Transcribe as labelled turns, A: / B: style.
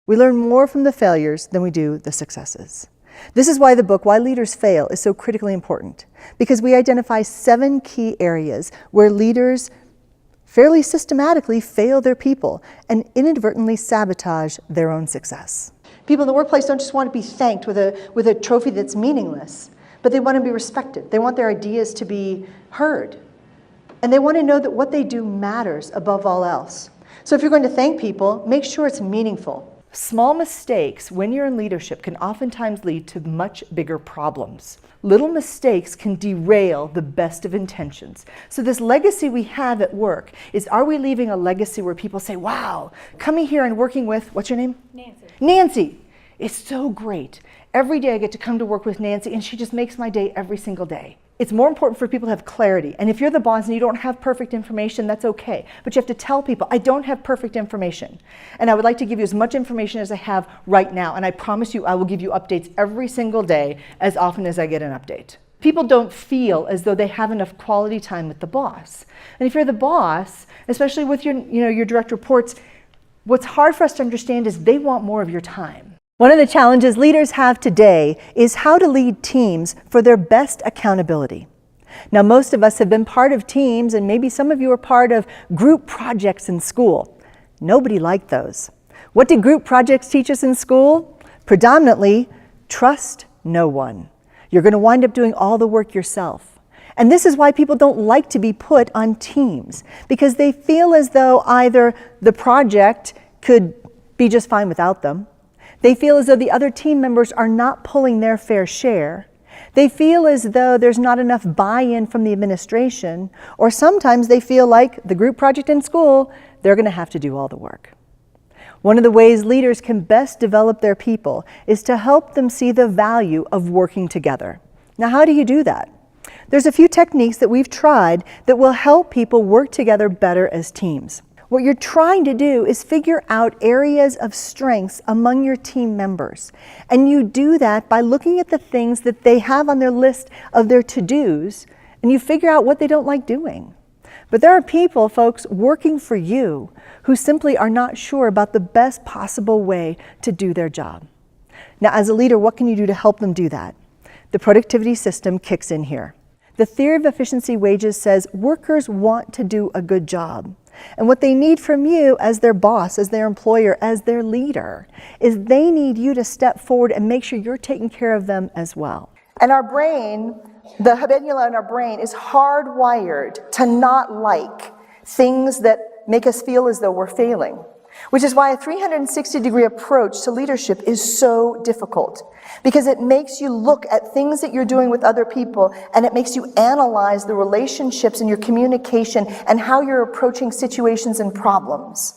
A: We learn more from the failures than we do the successes. This is why the book, Why Leaders Fail, is so critically important, because we identify 7 key areas where leaders fairly systematically fail their people and inadvertently sabotage their own success. People in the workplace don't just want to be thanked with a trophy that's meaningless, but they want to be respected. They want their ideas to be heard. And they want to know that what they do matters above all else. So if you're going to thank people, make sure it's meaningful. Small mistakes when you're in leadership can oftentimes lead to much bigger problems. Little mistakes can derail the best of intentions. So this legacy we have at work is, are we leaving a legacy where people say, wow, coming here and working with, what's your name?
B: Nancy.
A: Nancy. It's so great. Every day I get to come to work with Nancy and she just makes my day every single day. It's more important for people to have clarity. And if you're the boss and you don't have perfect information, that's okay. But you have to tell people, I don't have perfect information. And I would like to give you as much information as I have right now. And I promise you, I will give you updates every single day as often as I get an update. People don't feel as though they have enough quality time with the boss. And if you're the boss, especially with your direct reports, what's hard for us to understand is they want more of your time. One of the challenges leaders have today is how to lead teams for their best accountability. Now, most of us have been part of teams, and maybe some of you are part of group projects in school. Nobody liked those. What did group projects teach us in school? Predominantly, trust no one. You're going to wind up doing all the work yourself. And this is why people don't like to be put on teams, because they feel as though either the project could be just fine without them. They feel as though the other team members are not pulling their fair share. They feel as though there's not enough buy-in from the administration, or sometimes they feel like the group project in school, they're going to have to do all the work. One of the ways leaders can best develop their people is to help them see the value of working together. Now, how do you do that? There's a few techniques that we've tried that will help people work together better as teams. What you're trying to do is figure out areas of strengths among your team members. And you do that by looking at the things that they have on their list of their to-dos, and you figure out what they don't like doing. But there are people, folks, working for you who simply are not sure about the best possible way to do their job. Now, as a leader, what can you do to help them do that? The productivity system kicks in here. The theory of efficiency wages says workers want to do a good job. And what they need from you as their boss, as their employer, as their leader, is they need you to step forward and make sure you're taking care of them as well. And our brain, the habedula in our brain, is hardwired to not like things that make us feel as though we're failing, which is why a 360-degree approach to leadership is so difficult, because it makes you look at things that you're doing with other people, and it makes you analyze the relationships in your communication and how you're approaching situations and problems.